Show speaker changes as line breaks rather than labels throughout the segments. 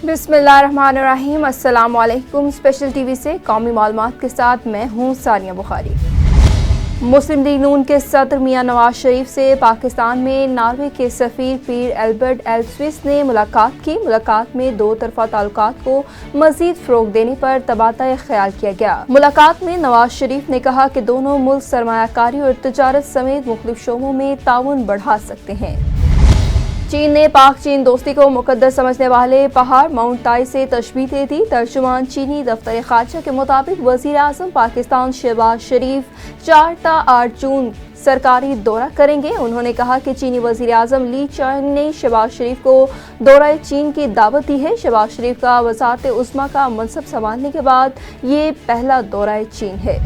बिस्मिल्लाहिर्रहमानिर्रहीम। अस्सलाम वालेकुम। स्पेशल टीवी से कौमी मालूमात के साथ मैं हूँ सानिया बुखारी। मुस्लिम लीग नून के सदर मियां नवाज शरीफ से पाकिस्तान में नॉर्वे के सफीर पीर एल्बर्ट एल स्विस ने मुलाकात की। मुलाकात में दो तरफा ताल्लुकात को मजीद फ़रोग़ देने पर तबादला ख्याल किया गया। मुलाकात में नवाज शरीफ ने कहा कि दोनों मुल्क सरमायाकारी और तजारत समेत मुख्तलिफ शोबों में ताउन बढ़ा सकते हैं। चीन ने पाक चीन दोस्ती को मुकद्दस समझने वाले पहाड़ माउंट ताई से तशबीह दे दी। तर्जुमान चीनी दफ्तर खारजा के मुताबिक वज़ीर आज़म पाकिस्तान शहबाज शरीफ 4 ta 8 जून सरकारी दौरा करेंगे। उन्होंने कहा कि चीनी वज़ीर आज़म ली चांग ने शहबाज शरीफ को दौरा चीन की दावत दी है। शहबाज शरीफ का वज़ारत उज़्मा का मनसब संभालने के बाद ये पहला दौरा चीन है।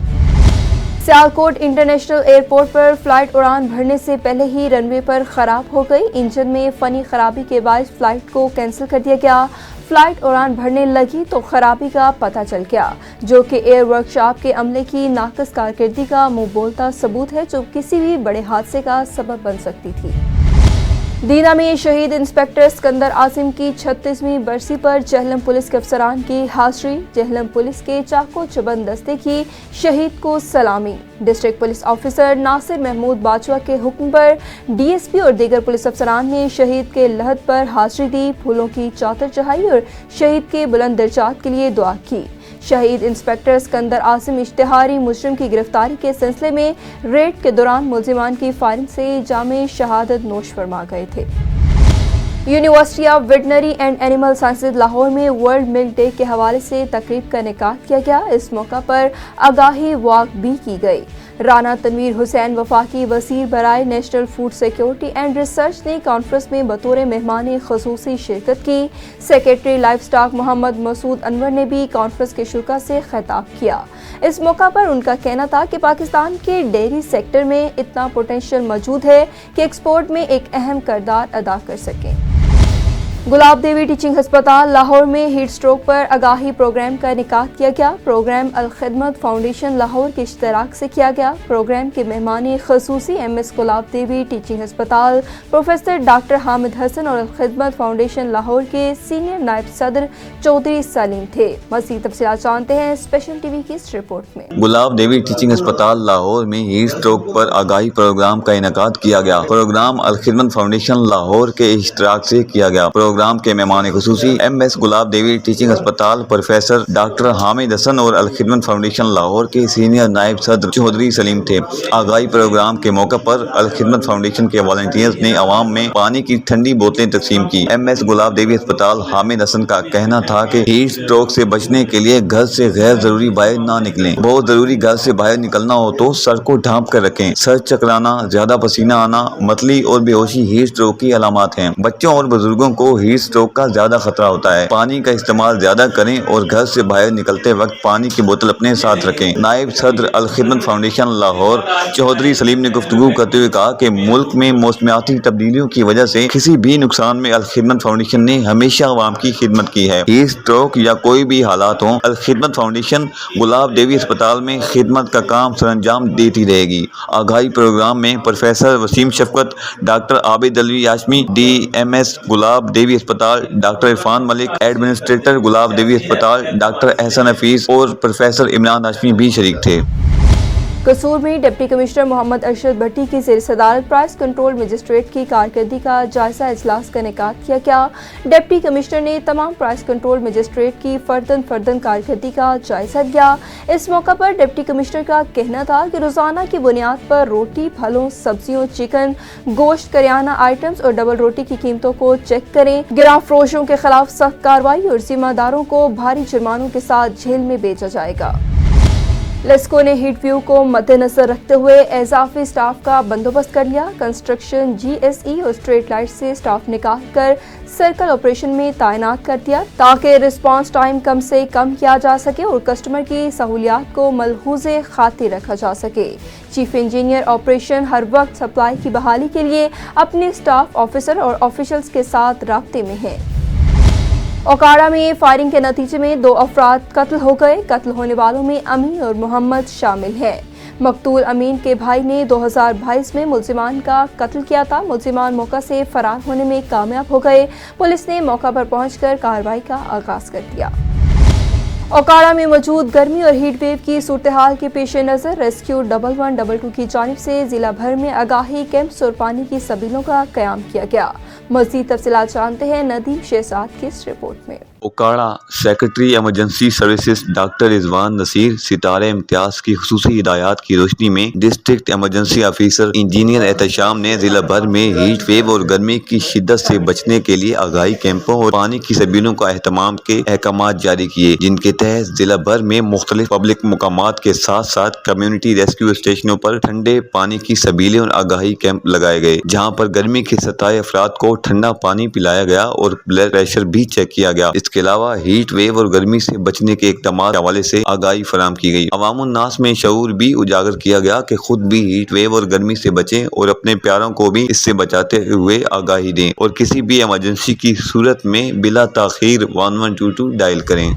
सियालकोट इंटरनेशनल एयरपोर्ट पर फ्लाइट उड़ान भरने से पहले ही रनवे पर खराब हो गई। इंजन में फनी खराबी के बायस फ्लाइट को कैंसिल कर दिया गया। फ्लाइट उड़ान भरने लगी तो खराबी का पता चल गया, जो कि एयर वर्कशॉप के अमले की नाक़िस कारकर्दगी का मुंह बोलता सबूत है, जो किसी भी बड़े हादसे का सबब बन सकती थी। दीना में शहीद इंस्पेक्टर सिकंदर आसिम की 36वीं बरसी पर जहलम पुलिस के अफसरान की हाज़री। जहलम पुलिस के चाको चबंद दस्ते की शहीद को सलामी। District police officer Nasir Mahmood Bajwa के हुक्म पर डीएसपी और दीगर पुलिस अफसरान ने शहीद के लहद पर हाज़री दी, फूलों की चादर चढ़ाई और शहीद के बुलंद दर्जात के लिए दुआ की। शहीद इंस्पेक्टर सिकंदर आसिम इश्तिहारी मुजरिम की गिरफ्तारी के सिलसिले में रेड के दौरान मुलजिमान की फायरिंग से जामे शहादत नोश फरमा गए थे। University of veterinary and animal sciences Lahore में वर्ल्ड मिल्क डे के हवाले से तकरीब का इनेकाद किया गया। इस मौका पर आगाही वॉक भी की गई। राना तनवीर हुसैन वफाकी वज़ीर बराए national food security and research ने कॉन्फ्रेंस में बतौर मेहमान ख़ुसूसी शिरकत की। Secretary life stock Mohammad Masood Anwar ने भी कॉन्फ्रेंस के शुरा से खिताब किया। इस मौका पर उनका कहना था कि पाकिस्तान के डेयरी सेक्टर में इतना पोटेंशियल मौजूद है कि एक्सपोर्ट में एक अहम किरदार अदा कर सकें। गुलाब देवी टीचिंग अस्पताल लाहौर में हीट स्ट्रोक पर आगाही प्रोग्राम का इनेकाद किया गया। प्रोग्राम अल खिदमत फाउंडेशन लाहौर के इश्तराक से किया गया। प्रोग्राम के मेहमान ख़ुसूसी MS गुलाब देवी टीचिंग अस्पताल प्रोफेसर डॉक्टर हामिद हसन और अल खिदमत फाउंडेशन लाहौर के सीनियर नायब सदर चौधरी सलीम थे। मज़ीद तफसीलात जानते हैं स्पेशल टीवी की इस रिपोर्ट में।
गुलाब देवी टीचिंग अस्पताल लाहौर में हीट स्ट्रोक पर आगाही प्रोग्राम का इनेकाद किया गया। प्रोग्राम अल खिदमत फाउंडेशन लाहौर के इश्तराक से किया गया। प्रोग्राम के मेहमान खुसूसी MS गुलाब देवी टीचिंग अस्पताल प्रोफेसर डॉक्टर हामिद हसन और अल खिदमत फाउंडेशन लाहौर के सीनियर नायब सदर चौधरी सलीम थे। आगाही प्रोग्राम के मौके पर अल खिदमत फाउंडेशन के वॉलंटियर्स ने आवाम में पानी की ठंडी बोतलें तकसीम की। MS गुलाब देवी अस्पताल हामिद हसन का कहना था कि हीट स्ट्रोक से बचने के लिए घर से गैर जरूरी बाहर ना निकलें। बहुत जरूरी घर से बाहर निकलना हो तो सर को ढांप कर रखें। सर चकराना, ज्यादा पसीना आना, मतली और बेहोशी हीट स्ट्रोक की अलामात हैं। बच्चों और बुजुर्गों को हीट स्ट्रोक का ज्यादा खतरा होता है। पानी का इस्तेमाल ज्यादा करें और घर से बाहर निकलते वक्त पानी की बोतल अपने साथ रखें। नायब सदर अल खिदमत फाउंडेशन लाहौर चौधरी सलीम ने गुफ्तगू करते हुए कहा कि मुल्क में मौसमियाती तब्दीलियों की वजह से किसी भी नुकसान में अल खिदमत फाउंडेशन ने हमेशा अवाम की खिदमत की है। हीट स्ट्रोक या कोई भी हालात हो, अल खिदमत फाउंडेशन गुलाब देवी अस्पताल में खिदमत का काम सरअंजाम देती रहेगी। आगाही प्रोग्राम में प्रोफेसर वसीम शफकत, डॉक्टर आबिद अलवी याशमी, DMS गुलाब देवी अस्पताल डॉक्टर इरफान मलिक, एडमिनिस्ट्रेटर गुलाब देवी अस्पताल डॉक्टर एहसन हफीज और प्रोफेसर इमरान हाशमी भी शरीक थे।
कसूर में डिप्टी कमिश्नर मोहम्मद अरशद भट्टी की ज़ेर सदारत प्राइस कंट्रोल मजिस्ट्रेट की कारकर्दगी का जायजा इजलास का इनेकाद किया गया। डिप्टी कमिश्नर ने तमाम प्राइस कंट्रोल मजिस्ट्रेट की फर्दन कारकर्दगी का जायजा लिया। इस मौका पर डिप्टी कमिश्नर का कहना था कि रोजाना की बुनियाद पर रोटी, फलों, सब्जियों, चिकन, गोश्त, करियाना आइटम्स और डबल रोटी की कीमतों को चेक करें। गिरां फरोशों के खिलाफ सख्त कार्रवाई और जिम्मेदारों को भारी जुर्मानों के साथ जेल में भेजा जाएगा। लेस्को ने हीट व्यू को मद्देनजर रखते हुए इजाफी स्टाफ का बंदोबस्त कर लिया। कंस्ट्रक्शन, GSE और स्ट्रीट लाइट से स्टाफ निकाल कर सर्कल ऑपरेशन में तैनात कर दिया ताकि रिस्पांस टाइम कम से कम किया जा सके और कस्टमर की सहूलियात को मलहूज़े खातिर रखा जा सके। चीफ इंजीनियर ऑपरेशन हर वक्त सप्लाई की बहाली के लिए अपने स्टाफ ऑफिसर और ऑफिशियल्स के साथ राब्ते में है। ओकाड़ा में फायरिंग के नतीजे में 2 अफराद कत्ल हो गए। कत्ल होने वालों में अमी और मोहम्मद शामिल हैं। मकतूल अमीन के भाई ने 2022 में मुलजिमान का कत्ल किया था। मुलजिमान मौका से फरार होने में कामयाब हो गए। पुलिस ने मौका पर पहुंचकर कार्रवाई का आगाज कर दिया। ओकाड़ा में मौजूद गर्मी और हीट वेव की सूरत हाल के पेश नज़र रेस्क्यू 1112 की जानिब से जिला भर में आगाही कैंप्स और पानी की सबीलों का क़याम किया गया। मज़ीद तफसीलात जानते हैं नदीम शेहजाद की इस रिपोर्ट में।
Okara secretary emergency services doctor Rizwan Naseer सितारे इम्तियाज की खुसूसी हिदायत की रोशनी में district emergency officer engineer Ehtesham ने जिला भर में हीट वेव और गर्मी की शिद्दत से बचने के लिए आगाही कैंपों और पानी की सबीलों का एहतमाम के अहकाम जारी किए, जिनके तहत जिला भर में मुख्तलिफ पब्लिक मुकामात के साथ साथ कम्युनिटी रेस्क्यू स्टेशनों पर ठंडे पानी की सबीलें और आगाही कैंप लगाए गए, जहाँ पर गर्मी के सताए अफराद को ठंडा पानी पिलाया गया और ब्लड प्रेशर भी चेक किया गया। इसके अलावा हीट वेव और गर्मी से बचने के इक़दाम के हवाले से आगाही फराहम की गई। अवामुन्नास में शऊर भी उजागर किया गया कि खुद भी हीट वेव और गर्मी से बचें और अपने प्यारों को भी इससे बचाते हुए आगाही दें और किसी भी इमरजेंसी की सूरत में बिला ताखीर 1122 डायल करें।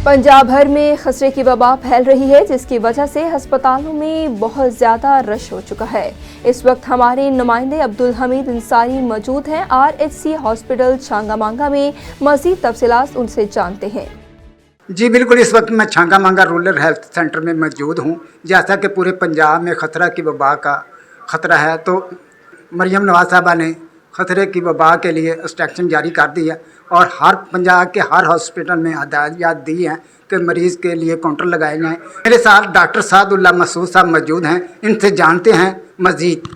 पंजाब भर में खसरे की वबा फैल रही है, जिसकी वजह से अस्पतालों में बहुत ज़्यादा रश हो चुका है। इस वक्त हमारे नुमाइंदे अब्दुल हमीद अंसारी मौजूद हैं RHC हॉस्पिटल छांगा मांगा में। मज़ीद तफसीलात उनसे जानते हैं।
जी बिल्कुल, इस वक्त मैं छांगा मांगा रूरल हेल्थ सेंटर में मौजूद हूँ। जैसा कि पूरे पंजाब में खतरा की वबा का खतरा है, तो मरियम नवाज साहबा ने खतरे की वबा के लिए इंस्ट्रक्शन जारी कर दी है और हर पंजाब के हर हॉस्पिटल में हदायत दी हैं कि मरीज़ के लिए काउंटर लगाए जाएँ। मेरे साथ डॉक्टर सादुल्ला मसूद साहब मौजूद हैं, इनसे जानते हैं मज़ीद।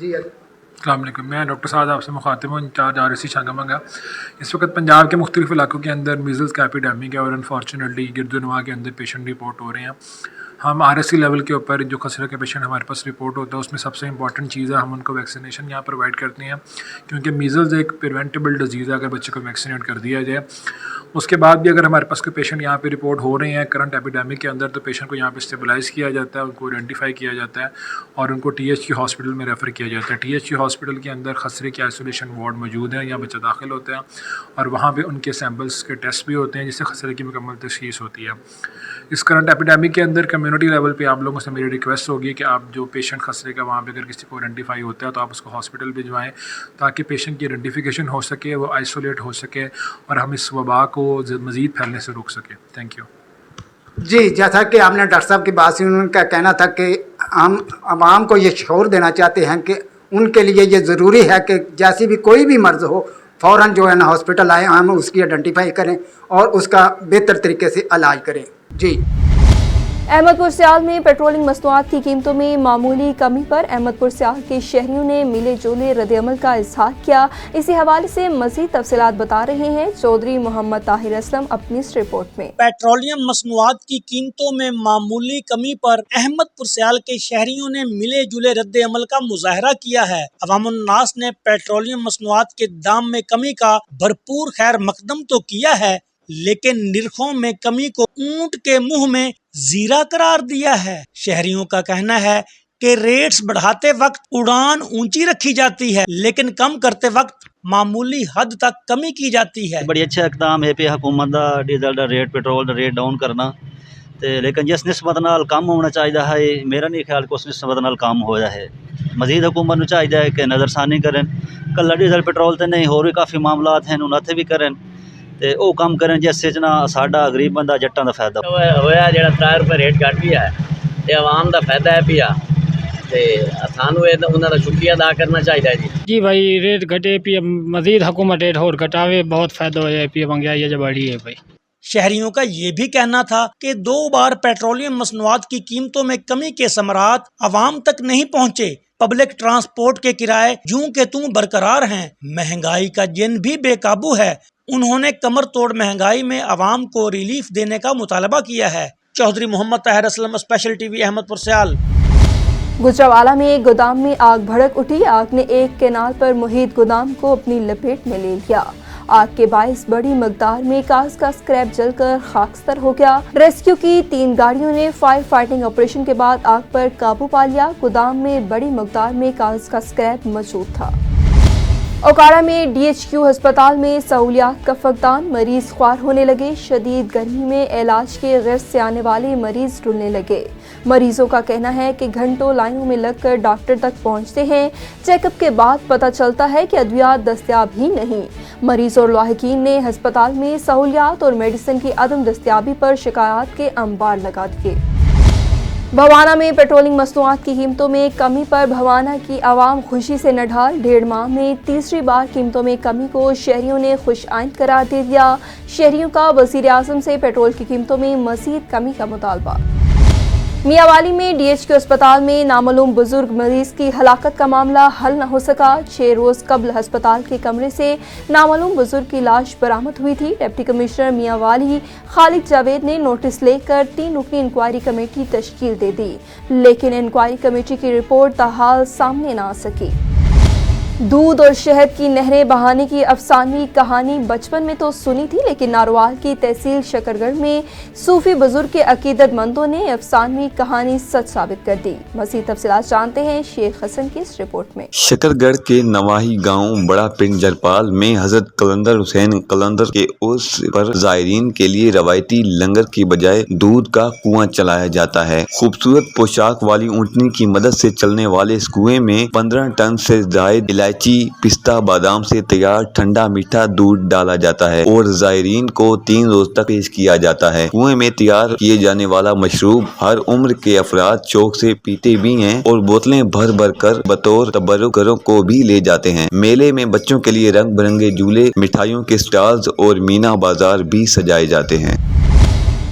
जी
अस्सलाम वालेकुम, मैं डॉक्टर साद आपसे मुखातिब हूँ, इंचार्ज RHC छांगा मांगा। इस वक्त पंजाब के मुख्तलिफ इलाकों के अंदर मीज़ल्स का एपिडेमिक है और अनफॉर्चुनेटली गिरदनवा के अंदर पेशेंट रिपोर्ट हो रहे हैं। हम RHC लेवल के ऊपर जो खसरे के पेशेंट हमारे पास रिपोर्ट होता है, उसमें सबसे इंपॉर्टेंट चीज़ है हम उनको वैक्सीनेशन यहाँ प्रोवाइड करते हैं, क्योंकि मीज़ल्स एक प्रिवेंटेबल डिजीज़ है। अगर बच्चे को वैक्सीनेट कर दिया जाए, उसके बाद भी अगर हमारे पास कोई पेशेंट यहाँ पे रिपोर्ट हो रहे हैं करंट एपिडेमिक के अंदर, तो पेशेंट को यहाँ पे स्टेबलाइज़ किया जाता है, उनको आइडेंटिफाई किया जाता है और उनको THQ हॉस्पिटल में रेफ़र किया जाता है। THQ हॉस्पिटल के अंदर खसरे के आइसोलेशन वार्ड मौजूद हैं, यहाँ बच्चा दाखिल होते हैं और वहाँ पे उनके सैम्पल्स के टेस्ट भी होते हैं, जिससे खसरे की मुकम्मल तशख़ीस होती है। इस करंट एपिडेमिक के अंदर कम्युनिटी लेवल पे आप लोगों से मेरी रिक्वेस्ट होगी कि आप जो पेशेंट खसरे का वहाँ पे अगर किसी को आइडेंटिफाई होता है तो आप उसको हॉस्पिटल भिजवाएं, ताकि पेशेंट की आइडेंटिफिकेशन हो सके, वो आइसोलेट हो सके और हम इस वबा को मज़ीद फैलने से रोक सकें। Thank you.
जी, जैसा कि आपने डॉक्टर साहब की बात सुनी, उनका कहना था कि हम आवाम को ये शऊर देना चाहते हैं कि उनके लिए ये ज़रूरी है कि जैसी भी कोई भी मर्ज़ हो, फ़ौरन जो है ना हॉस्पिटल आए, हम उसकी आइडेंटिफाई करें और उसका बेहतर तरीके से इलाज करें। जी।
अहमदपुर सियाल में पेट्रोलिंग मसनूआत की कीमतों में मामूली कमी पर अहमदपुर सियाल के शहरियों ने मिले जुले रद्द-ए-अमल का इजहार किया। इसी हवाले से मज़ीद तफसीलात बता रहे हैं चौधरी मोहम्मद ताहिर असलम अपनी इस रिपोर्ट में।
पेट्रोलियम मसनूआत की कीमतों में मामूली कमी पर अहमदपुर सियाल के शहरियों ने मिले जुले रद्द-ए-अमल का मुजाहरा किया है। अवामुन्नास ने पेट्रोलियम मसनूआत के दाम में कमी का भरपूर खैर मकदम तो किया है, लेकिन निरखों में कमी को ऊंट के मुंह में जीरा करार दिया है। शहरियों का कहना है कि रेट्स बढ़ाते वक्त उड़ान ऊंची रखी जाती है, लेकिन कम करते वक्त मामूली हद तक कमी की जाती है।
बड़ी अच्छा इकदाम है पे हुकूमत का डीजल का रेट पेट्रोल का रेट डाउन करना, ते लेकिन जिस निस्बत नाल कम होना चाहिए है, मेरा नहीं ख्याल कि उस निस्बत नाल कम होया है। मजीद हुकूमत को चाहिए है कि नज़रसानी करें, कला डीजल पेट्रोल तो नहीं, होर भी काफ़ी मामलात हैं उन्हें भी करें ते वो काम करें जिससे ना साडा गरीब बंदा जट्टां दा फायदा
होया। जेड़ा 3 रुपये रेट घट भी है ते आवाम दा फायदा है पिया, ते सानू ये उन्हां दा शुक्रिया अदा करना चाहिए जी।
जी भाई, रेट घटे पिया, मजीद हुकूमत रेट होर घटावे, बहुत फायदा हो जाए पिया, महंगाई जो बढ़ी है भाई।
शहरियों का ये भी कहना था कि 2 बार पेट्रोलियम मसनूआत की कीमतों में कमी के समरात आवाम तक नहीं पहुँचे। पब्लिक ट्रांसपोर्ट के किराए यूं के तूं बरकरार हैं, महंगाई का जिन भी बेकाबू है। उन्होंने कमर तोड़ महंगाई में आवाम को रिलीफ देने का मुतालबा किया है। चौधरी मोहम्मद ताहिर असलम, स्पेशल TV, अहमदपुर सियाल।
गुजरावाला में एक गोदाम में आग भड़क उठी। आग ने एक केनाल पर मुहित गोदाम को अपनी लपेट में ले लिया। आग के बाइस बड़ी मकदार में कागज का स्क्रैप जलकर खाकस्तर हो गया। रेस्क्यू की 3 गाड़ियों ने फायर फाइटिंग ऑपरेशन के बाद आग पर काबू पा लिया। गोदाम में बड़ी मकदार में कागज का स्क्रैप मौजूद था। ओकाड़ा में DHQ अस्पताल में सहूलियात का फकदान, मरीज ख्वार होने लगे। शदीद गर्मी में इलाज के गर्ज से आने वाले मरीज ढूंढने लगे। मरीजों का कहना है कि घंटों लाइनों में लगकर डॉक्टर तक पहुंचते हैं। चेकअप के बाद पता चलता है कि अद्वियात दस्तयाब ही नहीं। मरीज और लाहिकीन ने अस्पताल में सहूलियात और मेडिसिन की अदम दस्तयाबी पर शिकायत के अंबार लगा दिए। भवाना में पेट्रोलिंग मसनूआत की कीमतों में कमी पर भवाना की आवाम खुशी से नढाल। 1.5 माह में तीसरी बार कीमतों में कमी को शहरियों ने खुश आइंद करार दे दिया। शहरियों का वज़ीर आज़म से पेट्रोल की कीमतों में मज़ीद कमी का मुतालबा। मियांवाली में DHQ अस्पताल में नामालूम बुजुर्ग मरीज की हलाकत का मामला हल न हो सका। 6 रोज कबल अस्पताल के कमरे से नामालूम बुजुर्ग की लाश बरामद हुई थी। डिप्टी कमिश्नर मियांवाली खालिद जावेद ने नोटिस लेकर 3 रुकनी इंक्वायरी कमेटी तश्कील दे दी, लेकिन इंक्वायरी कमेटी की रिपोर्ट ताहाल सामने न आ सकी। दूध और शहद की नहरें बहाने की अफसानवी कहानी बचपन में तो सुनी थी, लेकिन नारोवाल की तहसील शकरगढ़ में सूफी बुजुर्ग के अकीदतमंदों ने अफसानवी कहानी सच साबित कर दी। मज़ीद तफसीलात जानते हैं शेख हसन की इस रिपोर्ट में।
शकरगढ़ के नवाही गांव बड़ा पिंड जरपाल में हजरत कलंदर हुसैन कलंदर के उर्स पर ज़ायरीन के लिए रवायती लंगर की बजाय दूध का कुआं चलाया जाता है। खूबसूरत पोशाक वाली ऊँटनी की मदद से चलने वाले इस कुएं में 15 टन से जायद इलायची, पिस्ता, बादाम से तैयार ठंडा मीठा दूध डाला जाता है और ज़ायरीन को 3 रोज तक पेश किया जाता है। कुएं में तैयार किए जाने वाला मशरूब हर उम्र के अफराद शौक से पीते भी हैं और बोतलें भर भर कर बतौर तबरुकरों को भी ले जाते हैं। मेले में बच्चों के लिए रंग बिरंगे झूले, मिठाइयों के स्टॉल्स और मीना बाजार भी सजाए जाते हैं।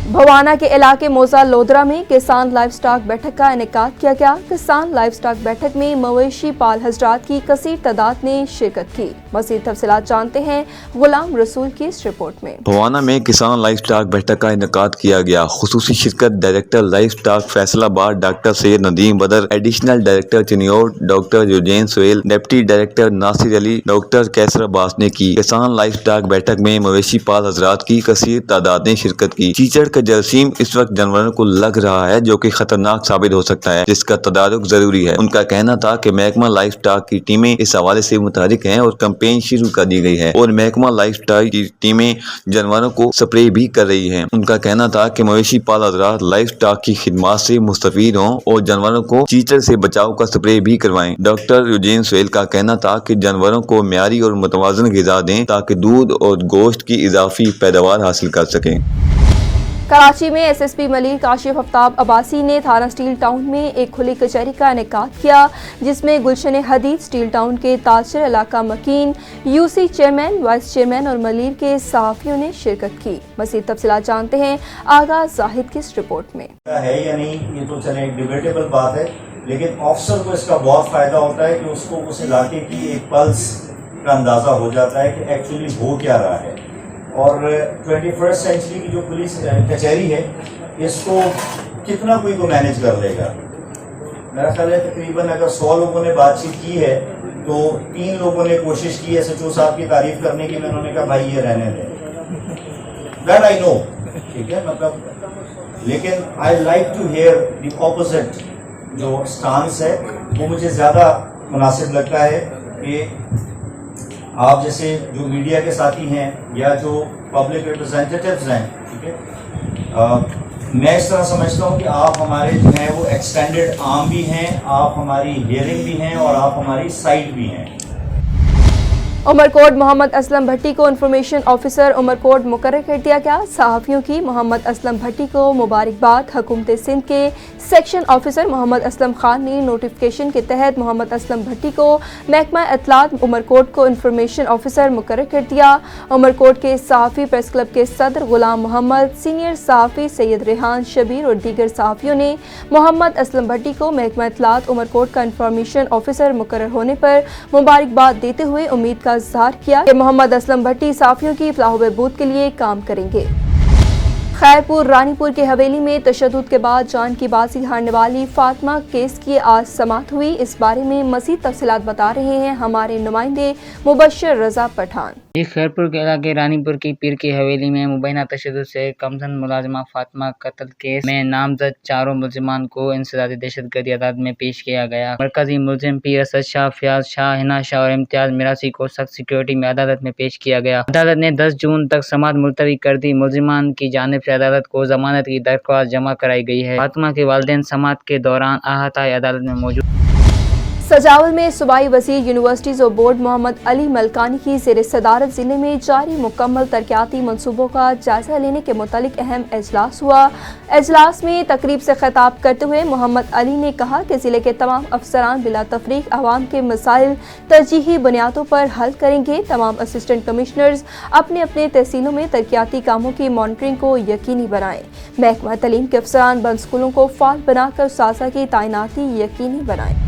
भवाना के इलाके मोजा लोधरा में किसान लाइव स्टॉक बैठक का इनेकाद किया गया। किसान लाइव स्टॉक बैठक में मवेशी पाल हजरात की कसीर तादाद ने शिरकत की। मज़ीद तफसीलात जानते हैं गुलाम रसूल की इस रिपोर्ट में।
भवाना में किसान लाइव स्टॉक बैठक का इनेकाद किया गया। खुसूसी शिरकत director livestock Faisalabad doctor Syed Nadeem Badar, additional director Chiniot doctor युजैन Sohail, deputy director Nasir Ali, doctor Qaiser Abbas ने की। किसान लाइव स्टॉक बैठक में मवेशी पाल हजरात की कसीर तादाद ने शिरकत की। चीचड़ का जरासीम इस वक्त जानवरों को लग रहा है जो कि खतरनाक साबित हो सकता है, जिसका तदारुक जरूरी है। उनका कहना था कि महकमा लाइफ स्टॉक की टीमें इस हवाले से मुतहरिक हैं और कैंपेन शुरू कर दी गई है और महकमा लाइफ स्टॉक की टीमें जानवरों को स्प्रे भी कर रही हैं। उनका कहना था कि मवेशी पाल हजरात लाइफ स्टॉक की खिदमात से मुस्तफीद हों और जानवरों को चीचड़ से बचाव का स्प्रे भी करवाएं। डॉक्टर युजैन सोहेल का कहना था कि जानवरों को म्यारी और मुतवाज़न ग़िज़ा दें ताकि दूध और गोश्त की इजाफी पैदावार हासिल कर सकें।
कराची में SSP मलिक काशिफ आफ्ताब अब्बासी ने थाना स्टील टाउन में एक खुली कचहरी का इनेकाद किया, जिसमें गुलशन हदीद, स्टील टाउन के ताजर इलाका मकीन, UC चेयरमैन, वाइस चेयरमैन और मलीर के सहाफ़ियों ने शिरकत की। मज़ीद तफसीलात जानते हैं आगा जाहिद की इस रिपोर्ट में।
है या नहीं ये तो चले एक डिबेटेबल बात है, लेकिन ऑफिसर को इसका बहुत फायदा होता है कि उसको उस इलाके की एक पल्स का अंदाजा हो जाता है कि एक्चुअली हो क्या रहा है। और 21st सेंचुरी की जो पुलिस कचहरी है इसको कितना कोई को मैनेज कर लेगा। मेरा ख्याल है तकरीबन अगर 100 लोगों ने बातचीत की है तो 3 लोगों ने कोशिश की SHO साहब की तारीफ करने की, उन्होंने कहा भाई ये रहने दें। दैट आई नो, ठीक है, मतलब, लेकिन I like to hear the opposite जो स्टांस है वो मुझे ज़्यादा मुनासिब लगता है कि आप जैसे जो मीडिया के साथी हैं या जो पब्लिक रिप्रेजेंटेटिव्स हैं, ठीक है, मैं इस तरह समझता हूँ कि आप हमारे जो हैं वो एक्सटेंडेड आर्म भी हैं, आप हमारी हियरिंग भी हैं और आप हमारी साइट भी हैं।
उमरकोट मोहम्मद असलम भट्टी को इंफॉर्मेशन ऑफिसर उमरकोट मुकर्रर कर दिया गया। सहाफ़ियों की मोहम्मद असलम भट्टी को मुबारकबाद। हुकूमत सिंध के सेक्शन ऑफिसर मोहम्मद असलम खान ने नोटिफिकेशन के तहत मोहम्मद असलम भट्टी को महकमा इत्तलात उमरकोट को इंफॉर्मेशन ऑफिसर मुकर्रर कर दिया। उमरकोट के सहाफ़ी प्रेस क्लब के सदर गुलाम मोहम्मद, सीनियर सहाफ़ी सैयद रेहान शबीर और दीगर सहाफ़ियों ने मोहम्मद असलम भट्टी को महकमा इत्तलात उमरकोट का इंफॉर्मेशन ऑफिसर मुकर्रर होने पर मुबारकबाद देते हुए उम्मीद का इज़हार किया कि मोहम्मद असलम भट्टी सहाफ़ियों की फलाह व बहबूद के लिए काम करेंगे। खैरपुर रानीपुर की हवेली में तशद्दुद के बाद जान की बाजी हारने वाली फातिमा केस की आज समाअत हुई। इस बारे में मज़ीद तफसीलात बता रहे हैं हमारे नुमाइंदे मुबश्शिर रजा पठान।
खैरपुर के इलाके रानीपुर की पीर की हवेली में मुबैना तशद्दुद से कमसन मुलाजिमा फातिमा कत्ल केस में नामजद चारों मुलजिमान को इंसदादी दहशतगर्दी अदालत में पेश किया गया। मरकजी मुलजिम पीर असद शाह, फयाज शाह, हिना शाह और इम्तियाज मिरासी को सख्त सिक्योरिटी में अदालत में पेश किया गया। अदालत ने 10 जून तक समाअत मुलतवी कर दी। मुलजिमान की जानिब से अदालत को जमानत की दरख्वास्त जमा कराई गई है। फातिमा के वालिदैन समाअत के दौरान अहाताई अदालत में मौजूद।
सजावल में सूबाई वज़ीर यूनिवर्सिटीज़ और बोर्ड मोहम्मद अली मलकानी की ज़ेर सदारत ज़िले में जारी मुकम्मल तरक्याती मनसूबों का जायज़ा लेने के मुतालिक अहम इजलास हुआ। इजलास में तकरीब से खिताब करते हुए मोहम्मद अली ने कहा कि ज़िले के तमाम अफसरान बिला तफरीक अवाम के मसाइल तरजीही बुनियादों पर हल करेंगे। तमाम असिस्टेंट कमिश्नर्स अपने अपने तहसीलों में तरक्याती कामों की मॉनिटरिंग को यकीनी बनाएं। महकमा तालीम के अफसरान बंद स्कूलों को फाल बनाकर साज़ा की तैनाती यकीनी बनाएं।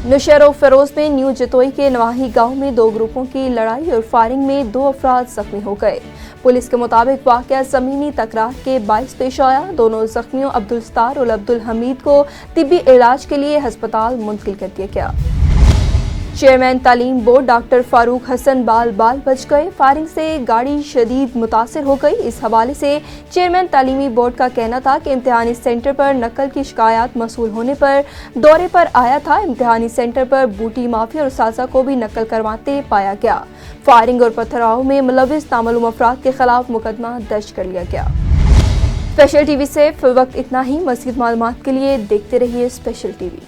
नौशहरा फिरोज में न्यू जतोई के नवाही गांव में 2 ग्रुपों की लड़ाई और फायरिंग में 2 अफराद जख्मी हो गए। पुलिस के मुताबिक वाक़या ज़मीनी तकरार के बाइस पेश आया। दोनों जख्मियों अब्दुल सत्तार और अब्दुल हमीद को तिब्बी इलाज के लिए अस्पताल मुंतकिल कर दिया गया। चेयरमैन तालीम बोर्ड डॉक्टर फारूक हसन बाल बच गए। फायरिंग से गाड़ी शदीद मुतासिर हो गई। इस हवाले से चेयरमैन तालीमी बोर्ड का कहना था कि इम्तिहानी सेंटर पर नकल की शिकायत मसूल होने पर दौरे पर आया था। इम्तिहानी सेंटर पर बूटी माफिया और साजा को भी नकल करवाते पाया गया। फायरिंग और पथराव में मुलविस नामालूम अफराद के खिलाफ मुकदमा दर्ज कर लिया गया। स्पेशल टीवी से फिल वक्त इतना ही। मज़ीद मालूमात के लिए देखते रहिए स्पेशल टीवी।